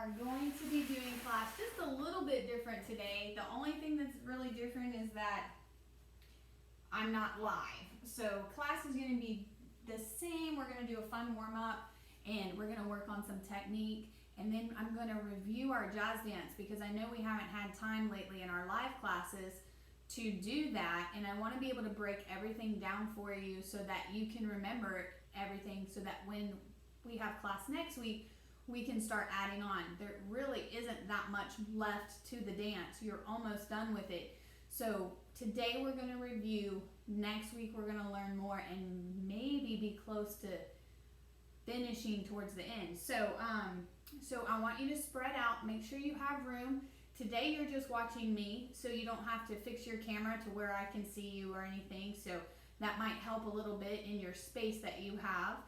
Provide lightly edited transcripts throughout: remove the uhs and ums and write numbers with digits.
are going to be doing class just a little bit different today. The only thing that's really different is that I'm not live. So class is going to be the same. We're going to do a fun warm-up and we're going to work on some technique, and then I'm going to review our jazz dance because I know we haven't had time lately in our live classes to do that, and I want to be able to break everything down for you so that you can remember everything, so that when we have class next week we can start adding on. There really isn't that much left to the dance. You're almost done with it. So today we're going to review. Next week we're going to learn more and maybe be close to finishing towards the end. So I want you to spread out. Make sure you have room. Today you're just watching me, so you don't have to fix your camera to where I can see you or anything. So that might help a little bit in your space that you have.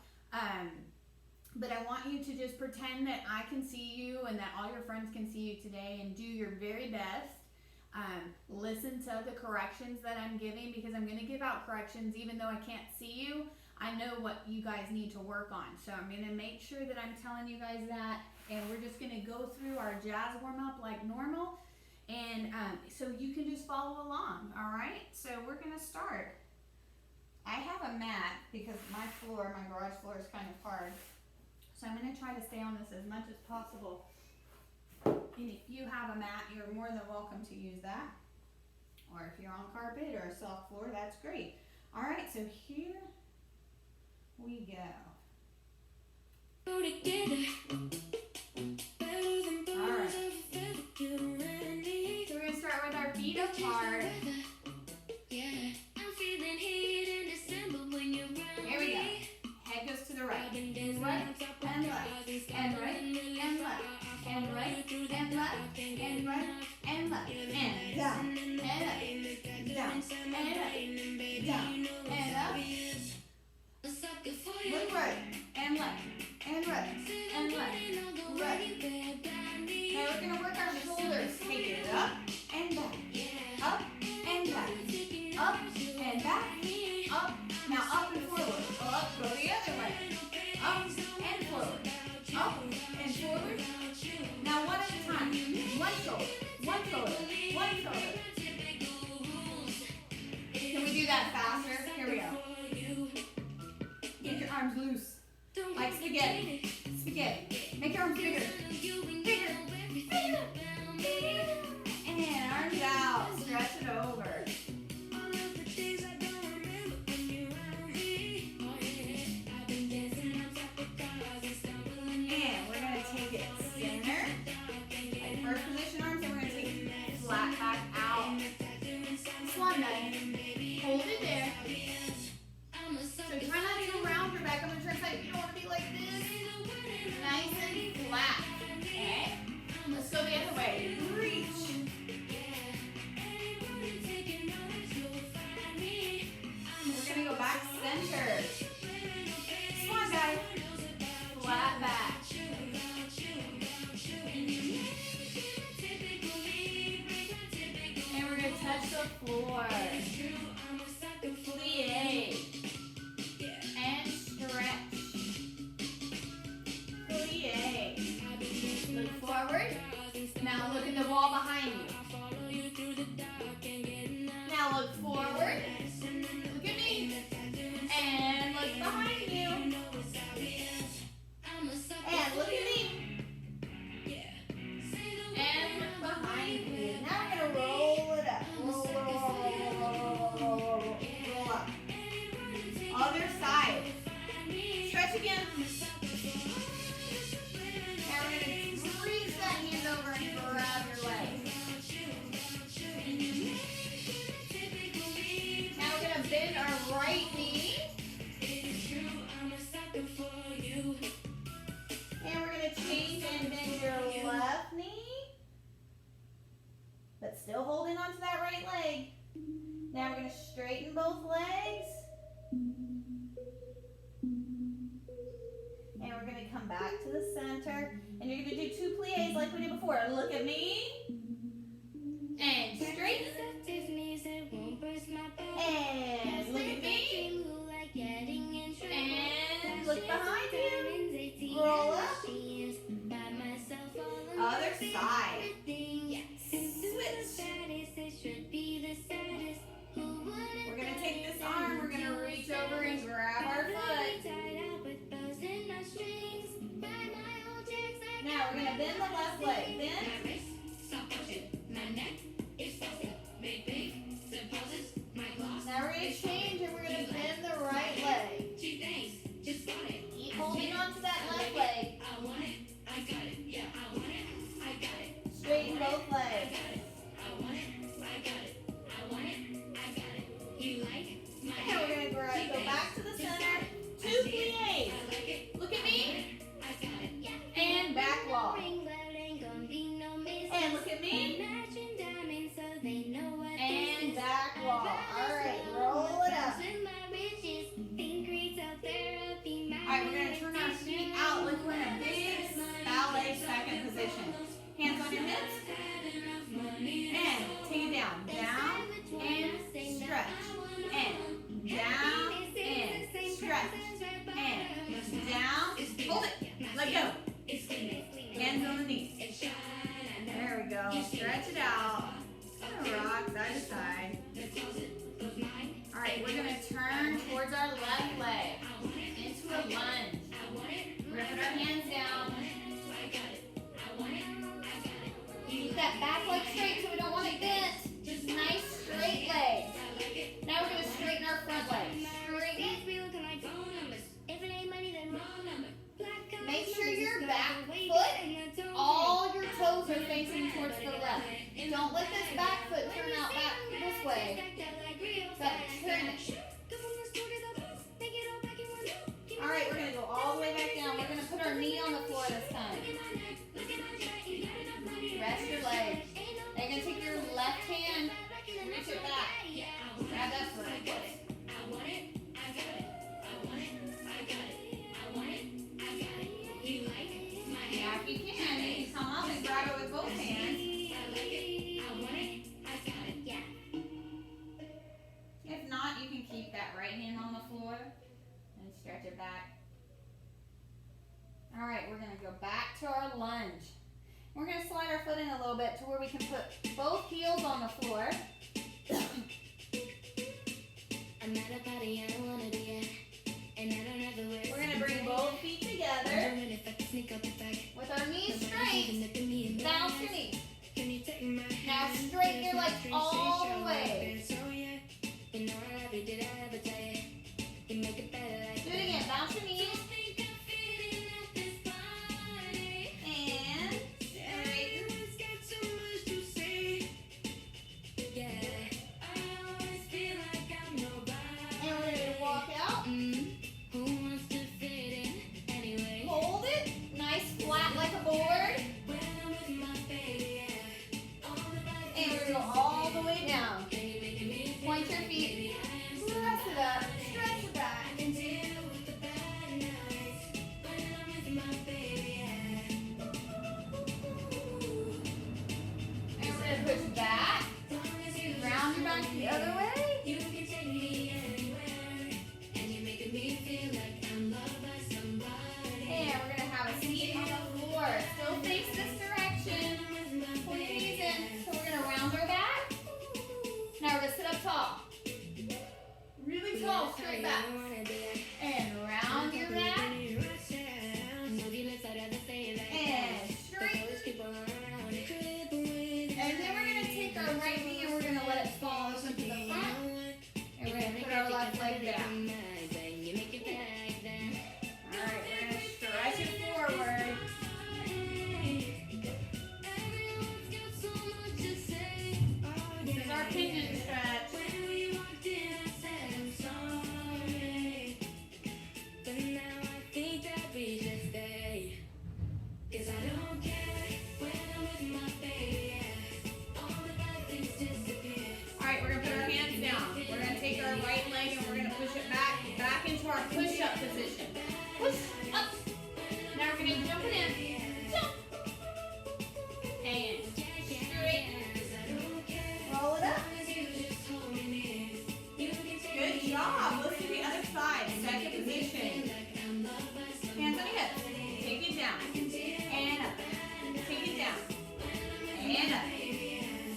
But I want you to just pretend that I can see you and that all your friends can see you today, and do your very best. Listen to the corrections that I'm giving, because I'm going to give out corrections even though I can't see you. I know what you guys need to work on. So I'm going to make sure that I'm telling you guys that, and we're just going to go through our jazz warm-up like normal, and so you can just follow along, all right? So we're going to start. I have a mat because my garage floor is kind of hard. So I'm going to try to stay on this as much as possible. And if you have a mat, you're more than welcome to use that. Or if you're on carpet or a soft floor, that's great. All right, so here we go. All right. So we're going to start with our feet apart. Here we go. Head goes to the right. Right and left. And right and left. And right and left. And right and left. And down and up. Down and up. Down and up. Look right and left. And right and left. Right. Now we're going to work our shoulders. Take it up and back. Up and back. Up and back. Up. Now up and forward. Up. Go the other way. Up and forward. Up and forward. Now one at a time. One shoulder. One shoulder. One shoulder. Can we do that faster? Here we go. Get your arms loose. Like spaghetti. Spaghetti. Make your arms bigger. Bigger. Bigger. Bigger. And arms out. Stretch it over. And we're going to take it center. Like first position arms, and we're going to take it flat back out. Swan dive. Hold it there. So try not to go around your back. I'm going to try to, you don't want to be like this. Nice and flat. Okay? Let's go the other way. Reach. We're going to go back center. Swan dive. Flat back. And we're going to touch the floor. Plie. And stretch. Plie. Look forward. Now look at the wall behind you. Now look forward. Look at me. And look behind you. And look at me. And look behind you. Now we're going to roll it up. Roll up. Other side. Stretch again. Now we're going to reach that hand over and grab your leg. Now we're going to bend our right knee. And we're going to change and bend your left knee. But still holding onto that right leg. Now we're going to straighten both legs. And we're going to come back to the center. And you're going to do two plies like we did before. Look at me. And straighten. And look at me. And look behind you. Roll up. gonna bend the left leg. Bend. Now we're gonna change and we're gonna bend the right leg. Keep holding on to that left leg. Straighten both legs. And we're gonna go back to the center. 2 pliés. Look at me. And back walk. And look at me. And back walk. Alright, roll it up. Alright, we're going to turn our feet out like we're in a big ballet second position. Hands on your hips. And take it down. Down and stretch. And down and stretch. And down. Hold it. Let go. Hands on the knees. There we go. Stretch it out. Rock side to side. Alright, we're going to turn towards our left leg into a lunge. We're going to put our hands down. Keep that back leg straight so we don't want it bent. Just nice straight legs. Now we're going to straighten our front leg. Straighten. Make sure your back foot, all your toes are facing towards the left. Don't let this back foot turn out back this way. So turn it. Alright, we're going to go all the way back down. We're going to put our knee on the floor this time. Rest your leg. Now you're going to take your left hand, reach it back. Grab that foot. Now if you can, you can come up and grab it with both hands. If not, you can keep that right hand on the floor and stretch it back. Alright, we're going to go back to our lunge. We're going to slide our foot in a little bit to where we can put both heels on the floor. We're going to bring both feet together with our knees straight. Bounce your knees. Now straighten your legs all the way. Do it again. Bounce your knees. And straighten. And we're going to walk out. Hold it. Nice flat like a board. And we're going to go all the way down. Point your feet. Press it up. Stretch it back. And we're going to push back. Round your back the other way. And we're going to have a seat on the floor. Still face this direction. Pull your knees in. So we're going to round our back. Now we're going to sit up tall. Really tall, straight back. And round your back. And straight. And then we're going to take our right knee and we're going to let it fall open to the front. And we're going to put our left leg down. Alright, we're going to stretch it forward. This is our pigeon stretch. Alright, we're going to put our hands down. We're going to take our right leg and we're going to push it back into our push-up position. Push up. Now we're going to jump it in. Jump. And straight. Roll it up. Good job. Let's do the other side. Second position. Hands on your hips. Take it down. And up. Take it down. And up.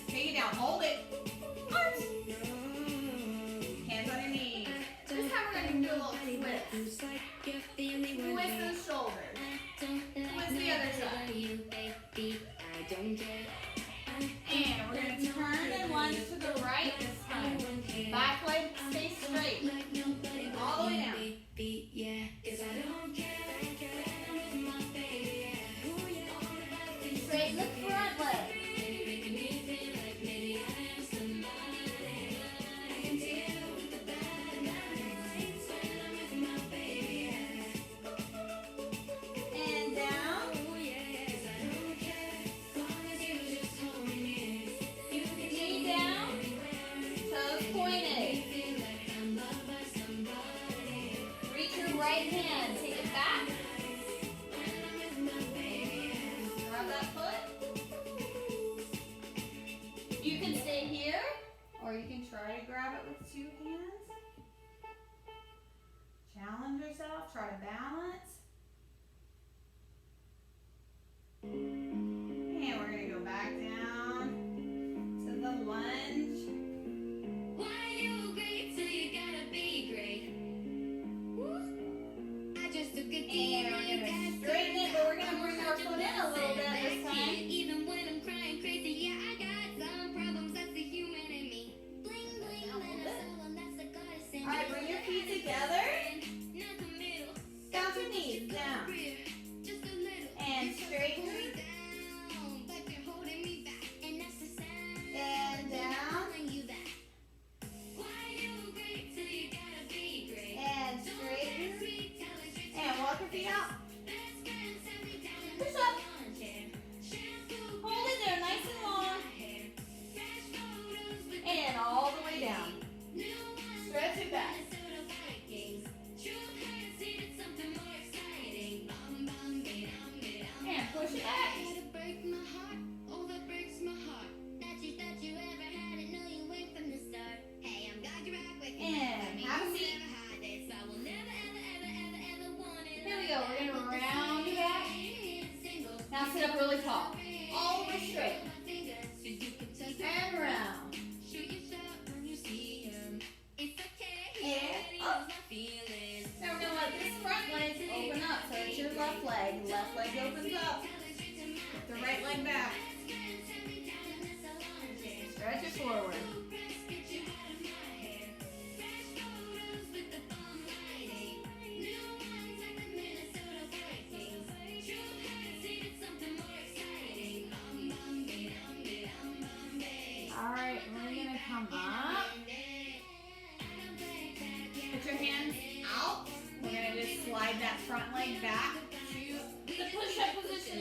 Take it down. Hold it. Arms. Hands on your knees. This time we're going to do a little twist. Twist those shoulders. Twist the other side. And we're going to turn and lunge to the right this time. Back leg stays straight. All the way down. Straighten the front leg. And down. Knee down. Toes pointed. Reach your right hand. Take it back. Grab that foot. You can stay here, or you can try to grab it with 2 hands. Challenge yourself. Try to balance. And we're going to go back down to the lunge. Why you great till you gotta be great? I just took a deep And we're going to straighten it, but we're going to bring our foot in a little bit this time. Even when I'm crying crazy, yeah, I got some problems. That's the human in me. Bling bling, Down a little bit. soul, and that's the goddess in All right, bring your feet together. Not the middle. Bounce your knees down. Just a little. And straighten. Down, but you're holding me back, and that's the sound. And down. Pulling you back. Why you great till you gotta be great? And straighten. And walk your feet out. Push up. Hold it there nice and long. And all the way down. Stretch it back. And push it back. And have a seat. Here we go. We're going to round it back. Now sit up really tall. All the way straight. And round. And up. Now we're going to let this front leg open up. So it's your left leg. Left leg opens up. Put the right leg back. Stretch it forward. All right, we're going to come up. Put your hands out. We're going to just slide that front leg back to the push-up position.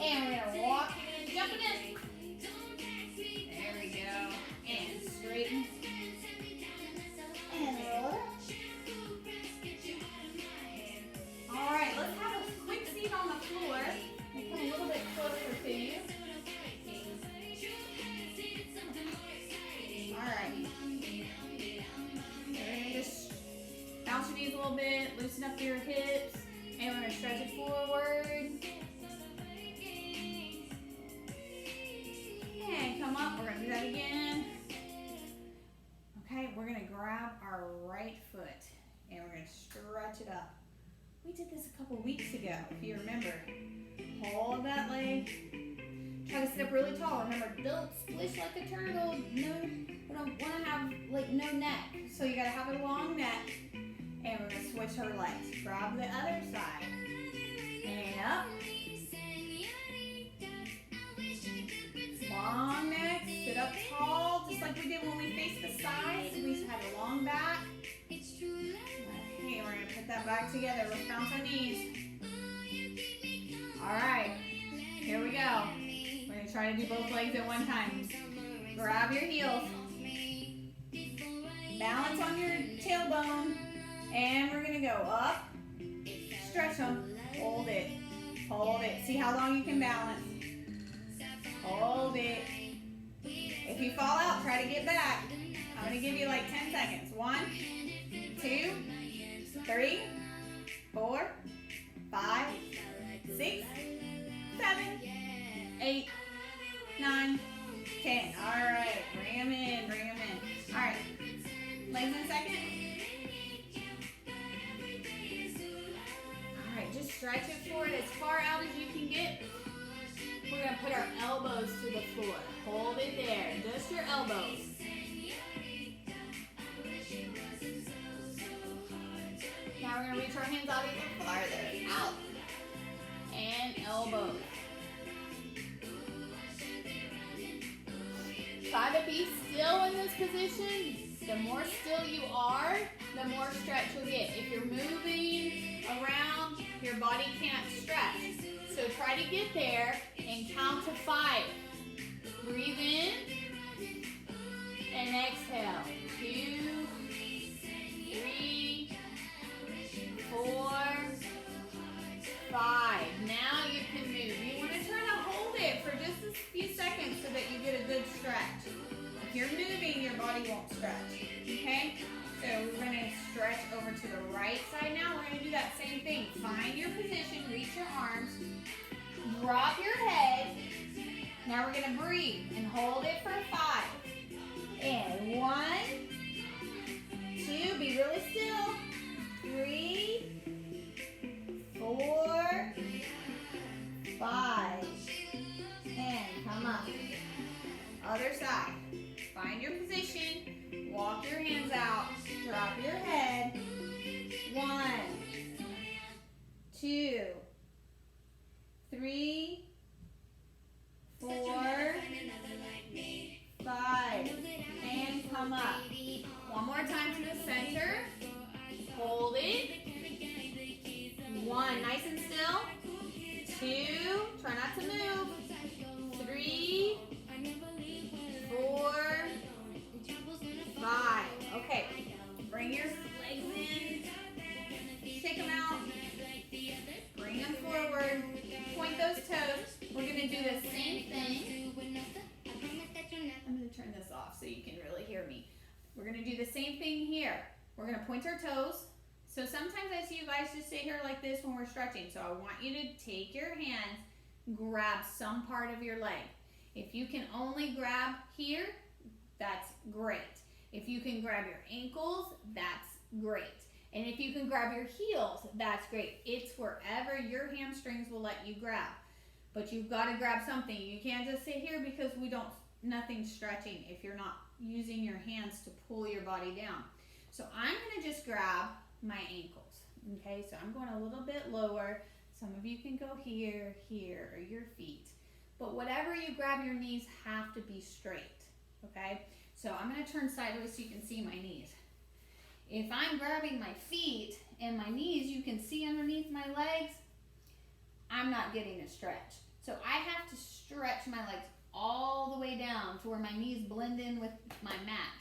And we're going to walk in, jumping in. There we go. And straighten. And roll it. All right, let's have a quick seat on the floor. We'll come a little bit closer to you. All right. We're going to just bounce your knees a little bit, loosen up your hips, and we're going to stretch it forward. And come up. We're going to do that again. Okay, we're going to grab our right foot, and we're going to stretch it up. We did this a couple weeks ago, if you remember. Hold that leg. Try to sit up really tall. Remember, don't squish like a turtle. No, we don't want to have like no neck. So you gotta have a long neck. And we're gonna switch our legs. Grab the other side. And up. Long neck. Sit up tall, just like we did when we faced the side. We had a long back. Okay, we're gonna put that back together. Let's bounce our knees. All right, here we go. We're gonna try to do both legs at one time. Grab your heels. Balance on your tailbone. And we're gonna go up. Stretch them. Hold it. Hold it. See how long you can balance. Hold it. If you fall out, try to get back. I'm gonna give you like 10 seconds. 1, 2, 3, 4, 5, 6, 7, 8, 9, 10. All right, bring them in, bring them in. All right, legs in a second. All right, just Stretch it forward as far out as you can get. We're going to put our elbows to the floor. Hold it there, just your elbows. Now we're going to reach our hands out even farther. Out. And elbows. Try to be still in this position. The more still you are, the more stretch you'll get. If you're moving around, your body can't stretch. So try to get there and count to 5. Breathe in and exhale. 2, 3, 4, 5. Now you can move. You want to try to hold it for just a few seconds so that you get a good stretch. If you're moving, your body won't stretch. Okay? So we're going to stretch over to the right side now. We're going to do that same thing. Find your position, reach your arms, drop your head. Now we're going to breathe and hold it for 5. And 1, 2, be really still. 3, 4, 5. And come up. Other side. Find your position. Walk your hands out. Drop your head. 1, 2, 3, 4, 5. And come up. One more time to the center. Hold it. 1, nice and still. 2, try not to move. 3, 4, 5. Okay, bring your legs in. Shake them out. Bring them forward. Point those toes. We're going to do the same thing. I'm going to turn this off so you can really hear me. We're going to do the same thing here. We're going to point our toes. So sometimes I see you guys just sit here like this when we're stretching. So I want you to take your hands, grab some part of your leg. If you can only grab here, that's great. If you can grab your ankles, that's great. And if you can grab your heels, that's great. It's wherever your hamstrings will let you grab. But you've got to grab something. You can't just sit here because nothing's stretching if you're not using your hands to pull your body down. So I'm going to just grab my ankles. Okay, so I'm going a little bit lower. Some of you can go here, here, or your feet. But whatever you grab, your knees have to be straight. Okay, so I'm going to turn sideways so you can see my knees. If I'm grabbing my feet and my knees, you can see underneath my legs, I'm not getting a stretch. So I have to stretch my legs all the way down to where my knees blend in with my mat.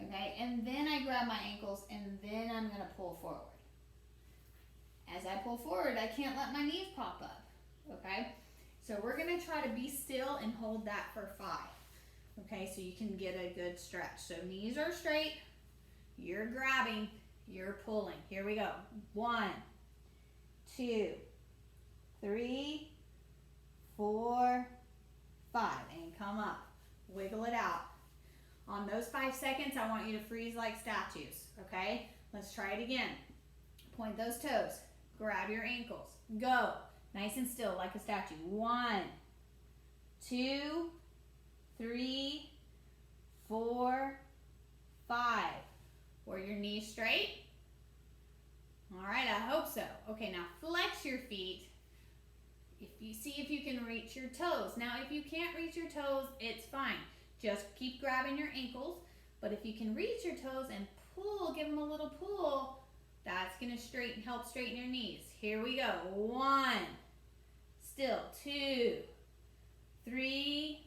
Okay, and then I grab my ankles and then I'm going to pull forward. As I pull forward, I can't let my knees pop up. Okay, so we're going to try to be still and hold that for 5. Okay, so you can get a good stretch. So knees are straight, you're grabbing, you're pulling. Here we go. 1, 2, 3, 4, 5. And come up. Wiggle it out. On those 5 seconds, I want you to freeze like statues. Okay? Let's try it again. Point those toes. Grab your ankles. Go. Nice and still like a statue. 1, 2, 3, 4, 5. Were your knees straight? All right, I hope so. Okay, now flex your feet. See if you can reach your toes. Now, if you can't reach your toes, it's fine. Just keep grabbing your ankles. But if you can reach your toes and pull, give them a little pull, that's going to help straighten your knees. Here we go. 1, still, 2, 3,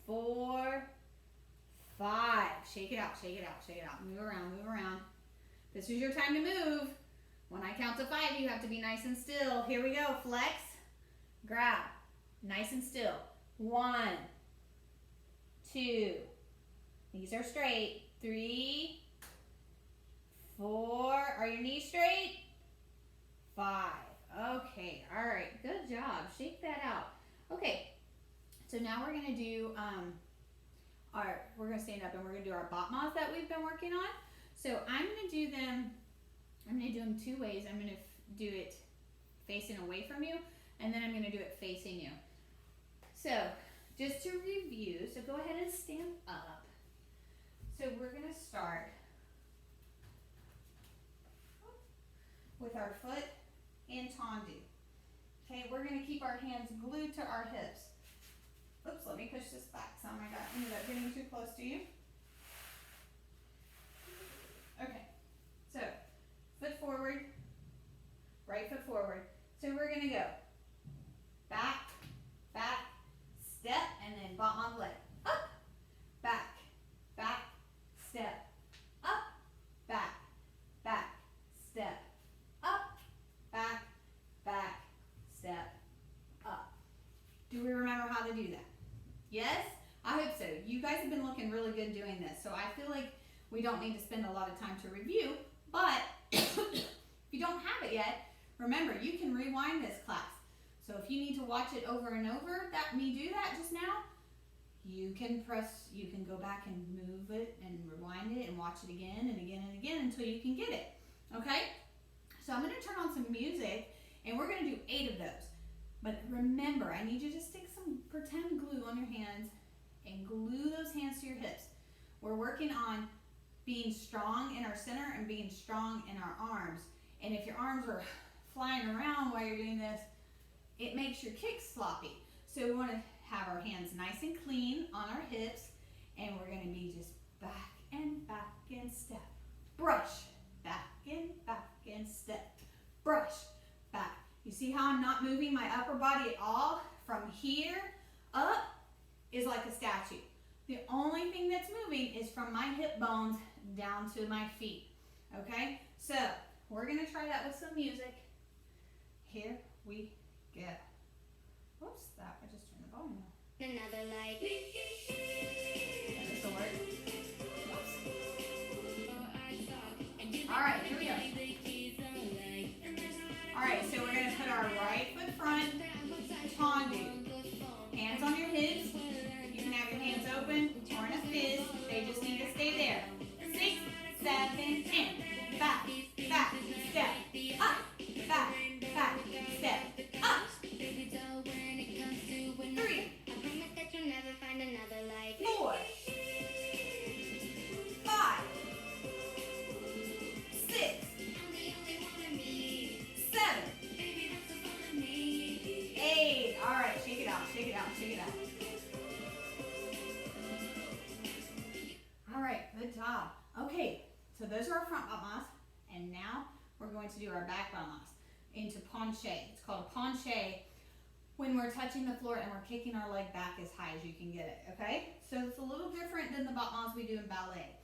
4, 5. Shake it out, shake it out, shake it out. Move around, move around. This is your time to move. When I count to 5, you have to be nice and still. Here we go. Flex, grab, nice and still. 1, 2. These are straight. 3, 4. Are your knees straight? 5. Okay, all right, good job. Shake that out. Okay, so now we're gonna do we're gonna stand up and we're gonna do our batmas that we've been working on. So I'm gonna do them 2 ways. I'm gonna do it facing away from you, and then I'm gonna do it facing you. So, just to review, so go ahead and stand up. So we're gonna start with our foot in tendu. Okay, we're gonna keep our hands glued to our hips. Oops, let me push this back some. I ended up getting too close to you. Okay, so foot forward, right foot forward. So we're gonna go back, back, step, and then bottom of leg. Up, back, back, step, up, back, back, step, up, back, back, step, up. Do we remember how to do that? Yes? I hope so. You guys have been looking really good doing this, so I feel like we don't need to spend a lot of time to review, but if you don't have it yet, remember, you can rewind this class. So if you need to watch it over and over, me do that just now, you can go back and move it and rewind it and watch it again and again and again until you can get it, okay? So I'm gonna turn on some music and we're gonna do 8 of those. But remember, I need you to stick some pretend glue on your hands and glue those hands to your hips. We're working on being strong in our center and being strong in our arms. And if your arms are flying around while you're doing this, it makes your kicks sloppy. So we want to have our hands nice and clean on our hips, and we're going to be just back and step. Brush, back and step. Brush, back. You see how I'm not moving my upper body at all? From here up is like a statue. The only thing that's moving is from my hip bones down to my feet. Okay? So, we're going to try that with some music. Here we go. Whoops, I just turned the volume on. Another light. That's the word. Whoops. Alright, here we go. Alright, so we're going to put our right foot front, tendu. Hands on your hips. You can have your hands open or in a fist. They just need to stay there. 6, 7, and back, back, step, up, back, back, step, up. 3, 4, 5, 6, 7, 8. All right, shake it out, shake it out, shake it out. All right, good job. Okay, so those are our front bamas, and now we're going to do our back bamas into penché. It's called penché when we're touching the floor and we're kicking our leg back as high as you can get it, okay? So it's a little different than the bamas we do in ballet.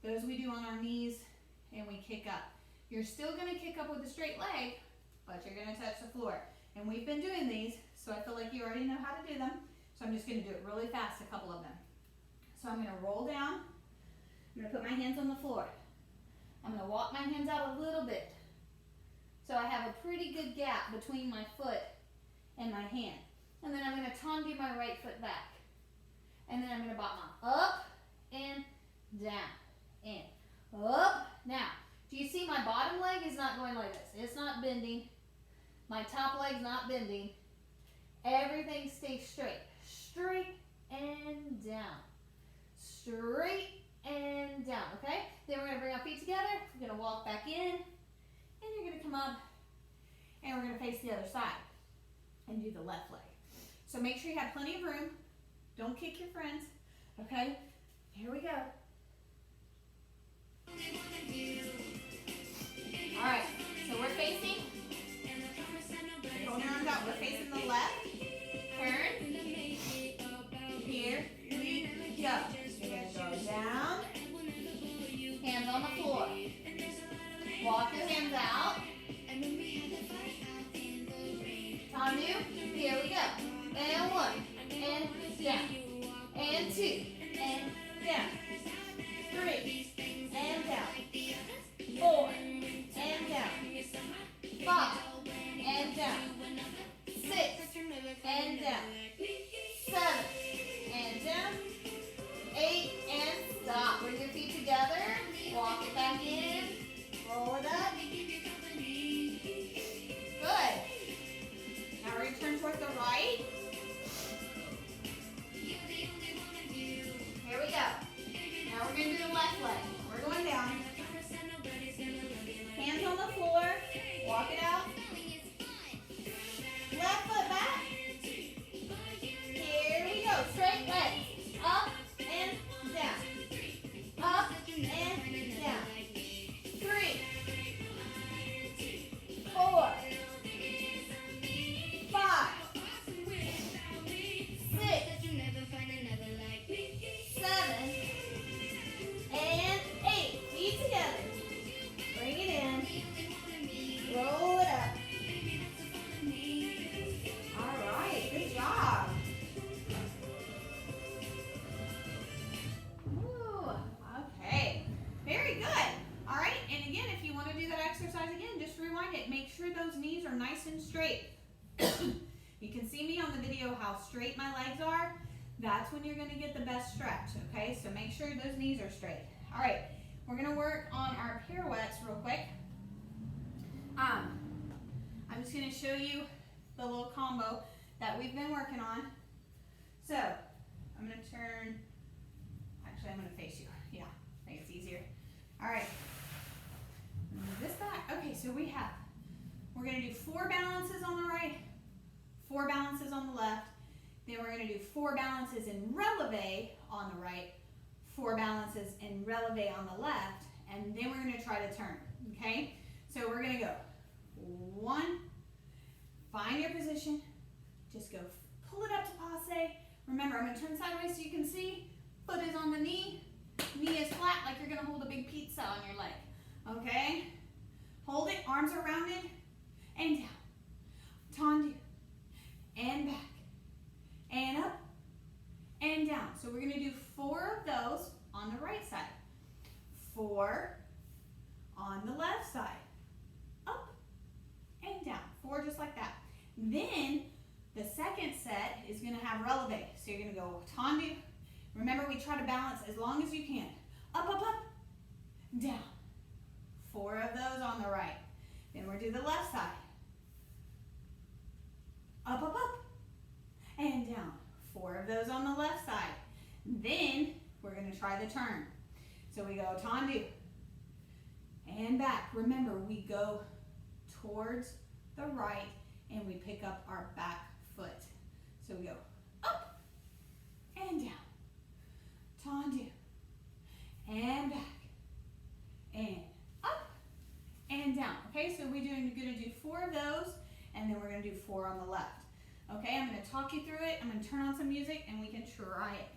Those we do on our knees and we kick up. You're still gonna kick up with a straight leg, but you're gonna touch the floor. And we've been doing these, so I feel like you already know how to do them. So I'm just gonna do it really fast, a couple of them. So I'm gonna roll down. I'm gonna put my hands on the floor. I'm gonna walk my hands out a little bit. So I have a pretty good gap between my foot and my hand. And then I'm gonna tendu my right foot back. And then I'm gonna bottom up and down, and up. Now, do you see my bottom leg is not going like this? It's not bending. My top leg's not bending. Everything stays straight. Straight and down. Straight and down, okay? Then we're gonna bring our feet together. We're gonna walk back in, and you're gonna come up, and we're gonna face the other side and do the left leg. So make sure you have plenty of room. Don't kick your friends, okay? Here we go. All right, so we're facing, hold your arms out, we're facing the left, turn, here we go. You're gonna go down, hands on the floor, walk your hands out, tendu, here we go, and 1, and down, and 2, and down, 3, and down, 4, and down, 5, and down, 6, and down, 7, and down, 8, and stop. Bring your feet together, walk it back in, roll it up, those knees are nice and straight. You can see me on the video how straight my legs are. That's when you're gonna get the best stretch, okay? So make sure those knees are straight. All right, we're gonna work on our pirouettes real quick. I'm just gonna show you the little combo that we've been working on. So, I'm gonna turn, actually I'm gonna face you. Yeah, I think it's easier. All right, move this back. Okay, so we're gonna do 4 balances on the right, 4 balances on the left, then we're gonna do 4 balances in releve on the right, 4 balances in releve on the left, and then we're gonna try to turn, okay? So we're gonna go 1, find your position, just go pull it up to passe. Remember, I'm gonna turn sideways so you can see, foot is on the knee is flat like you're gonna hold a big pizza on your leg, okay? Hold it, arms are rounded, and down, tendu, and back, and up, and down. So we're gonna do 4 of those on the right side, 4 on the left side, up and down, 4 just like that. Then the second set is gonna have releve. So you're gonna go tendu. Remember, we try to balance as long as you can. Up, up, up, down. 4 of those on the right. Then we'll do the left side. Up, up, up, and down. 4 of those on the left side. Then we're gonna try the turn. So we go tendu and back. Remember, we go towards the right and we pick up our back foot. So we go up and down, tendu, and back, and up and down. Okay, so we're gonna do 4 of those, and then we're gonna do 4 on the left. Okay, I'm gonna talk you through it. I'm gonna turn on some music and we can try it.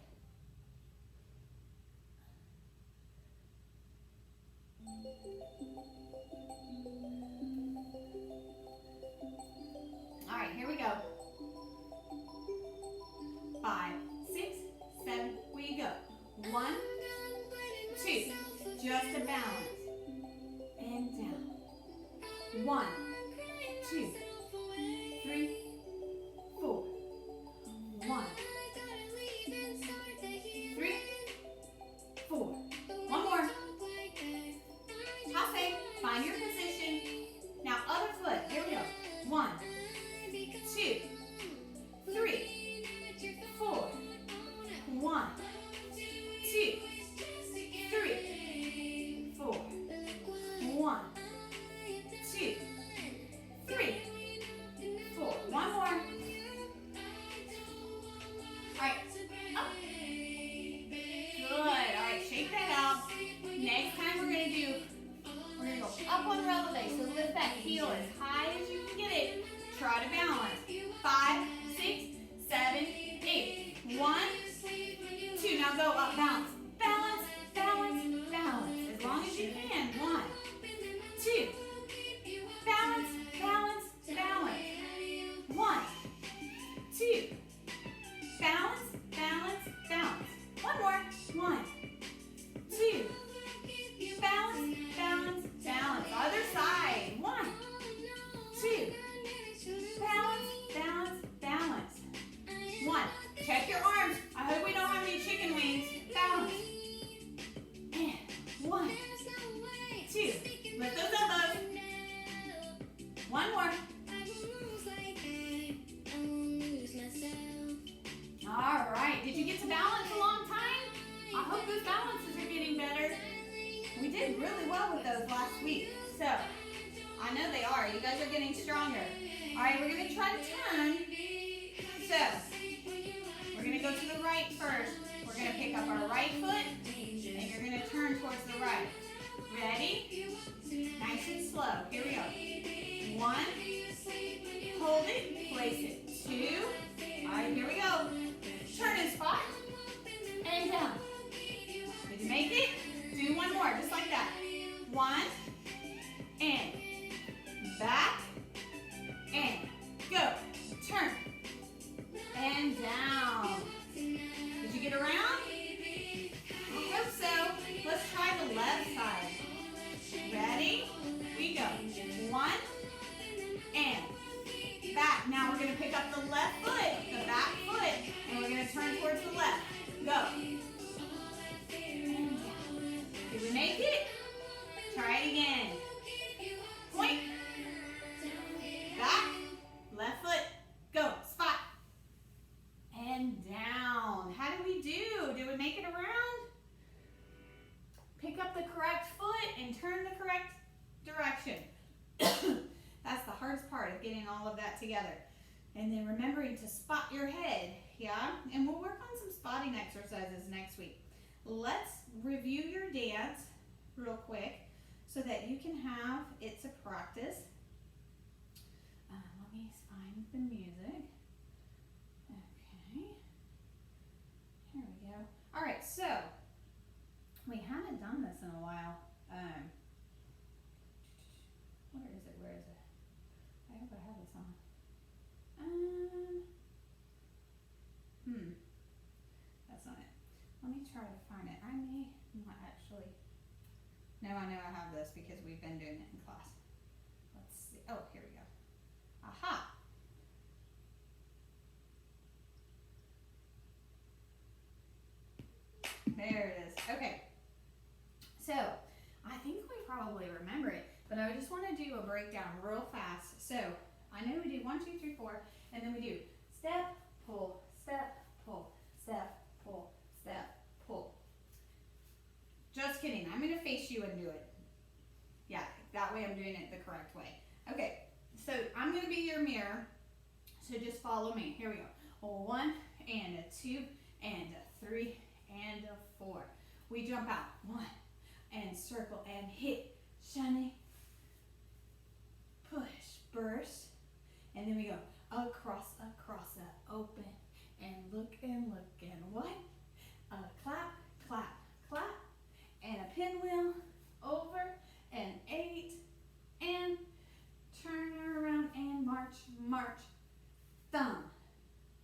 All right, here we go. 5, 6, 7, we go. 1, 2, just a balance. And down. 1, 2, 3, 4. 1, 3, 4. One more. Passe, find your position. Now other foot, here we go. 1, 2, 3, 4. 1, 2, 3, 4. 1, 2, 3, 4. One more. Alright, up. Good. Alright, shake that out. Next time we're gonna go up on releve. So lift that heel as high as you can get it. Try to balance. 5, 6, 7, 8. 1, 2. Now go up, balance. Balance, balance, balance. As long as you can. 1, 2. Balance, balance, balance. 1, 2. Balance, balance, balance. One more. 1, 2. Balance, balance, balance. Other side. 1, 2. Balance, balance, balance. 1. Check your arms. I hope we don't have any chicken wings. Balance. And 1, 2. Lift those elbows. One more. All right. Did you get to balance a long time? I hope those balances are getting better. We did really well with those last week. So, I know they are. You guys are getting stronger. All right, we're going to try to turn. So, we're going to go to the right first. We're going to pick up our right foot, and you're going to turn towards the right. Ready? Nice and slow. Here we go. 1. Hold it. Place it. 2. All right, here we go. Turn and spot. And down. Did you make it? Do one more, just like that. 1. And back. And go. Turn. And down. Did you get around? I hope so. Let's try the left side. Ready? We go. 1, together. And then remembering to spot your head, yeah? And we'll work on some spotting exercises next week. Let's review your dance real quick so that you can have it to practice. Let me find the music. Okay. Here we go. All right, so we haven't done this in a while. Where is it? Where is it? I hope I have this on. That's not it. Let me try to find it. I may not actually. No, I know I have this because we've been doing it in class. Let's see. Oh, here we go. Aha! There it is. Okay. So, I think we probably remember it, but I just want to do a breakdown real fast. So, I know we do 1, 2, 3, 4, and then we do step, pull, step, pull, step, pull, step, pull. Just kidding. I'm going to face you and do it. Yeah, that way I'm doing it the correct way. Okay, so I'm going to be your mirror, so just follow me. Here we go. 1 and a 2 and a 3 and a 4. We jump out. 1 and circle and hit. Shiny. Push. Burst. And then we go across, open, and look, and what? Clap, clap, clap, and a pinwheel, over, and 8, and turn around, and march, march, thumb,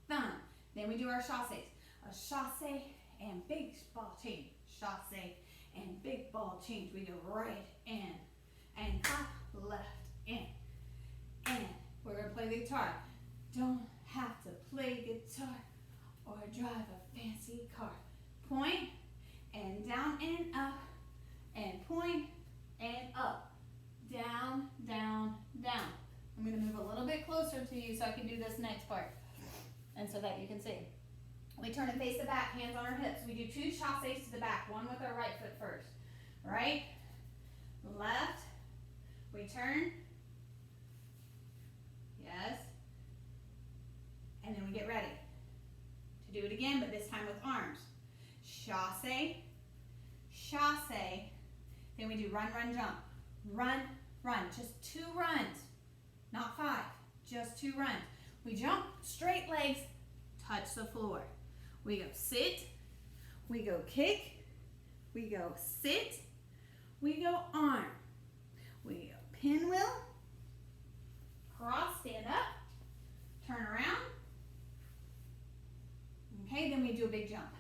thumb. Then we do our chassés. A chassé and big ball change, chassé and big ball change. We go right, and clap, left, and we're going to play the guitar. Don't have to play guitar or drive a fancy car. Point, and down, and up, and point, and up. Down, down, down. I'm going to move a little bit closer to you so I can do this next part, and so that you can see. We turn and face the back, hands on our hips. We do 2 chassés to the back, one with our right foot first. Right, left, we turn. Yes. And then we get ready to do it again, but this time with arms. Chassé, chassé. Then we do run, run, jump. Run, run. Just 2 runs, not 5. Just 2 runs. We jump, straight legs, touch the floor. We go sit, we go kick, we go sit, we go arm. We go pinwheel. Cross, stand up, turn around. Okay, then we do a big jump.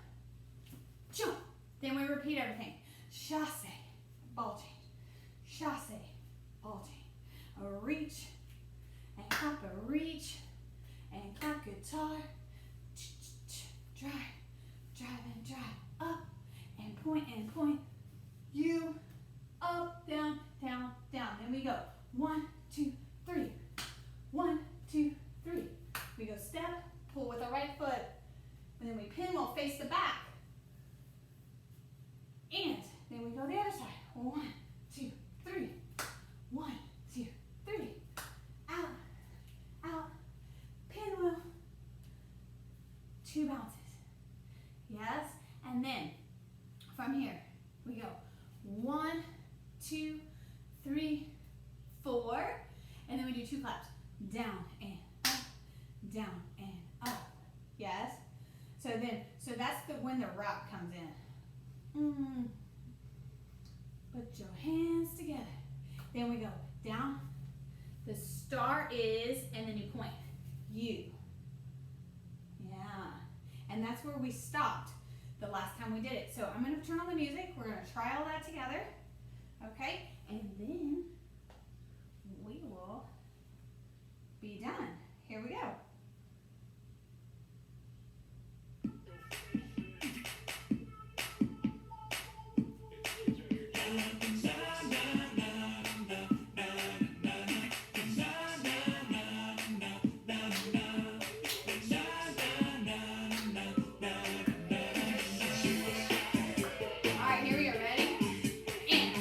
Jump. Then we repeat everything. Chassé, ball change. Chassé, ball change. A reach, and clap a reach, and clap guitar. Drive, drive and drive. Up, and point, you, up, down, down, down. Then we go 1, 2, 3. 1, 2, 3. We go step, pull with our right foot, and then we pinwheel, face the back. And then we go the other side. 1, 2, 3. 1, 2, 3. Out, out, pinwheel. 2 bounces. Yes, and then from here we go 1, 2, 3, 4, and then we do 2 claps. Down and up, down and up. Yes. So that's when the rap comes in. Put your hands together. Then we go down. The star is, and then you point. You. Yeah. And that's where we stopped the last time we did it. So I'm going to turn on the music. We're going to try all that together. Okay? And then we will be done. Here we go. All right, here we go. Ready? And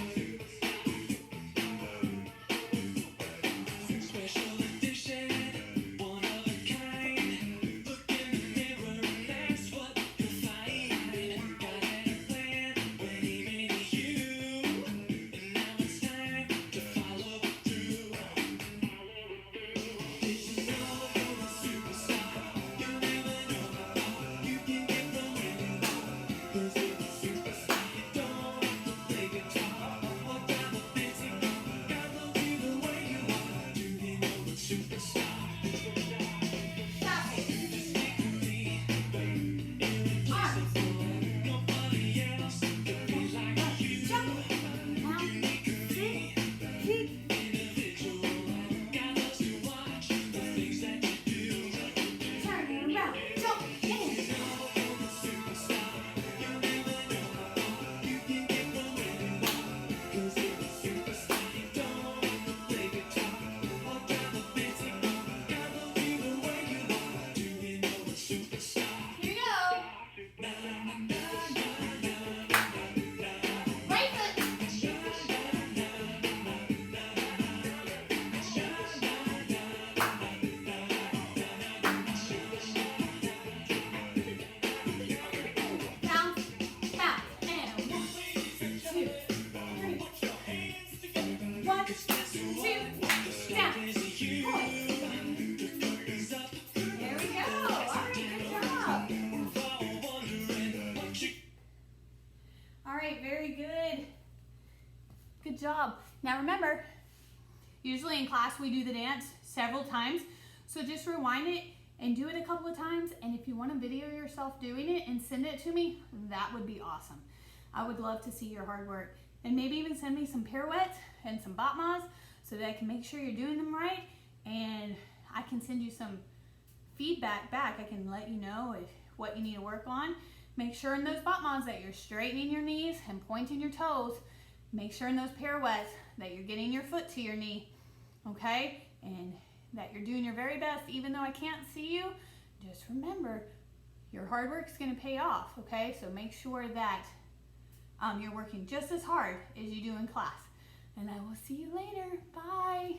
remember, usually in class we do the dance several times, so just rewind it and do it a couple of times, and if you want to video yourself doing it and send it to me, that would be awesome. I would love to see your hard work, and maybe even send me some pirouettes and some battements so that I can make sure you're doing them right, and I can send you some feedback back. I can let you know what you need to work on. Make sure in those battements that you're straightening your knees and pointing your toes. Make sure in those pirouettes that you're getting your foot to your knee, okay? And that you're doing your very best, even though I can't see you. Just remember, your hard work is going to pay off, okay? So make sure that you're working just as hard as you do in class. And I will see you later. Bye.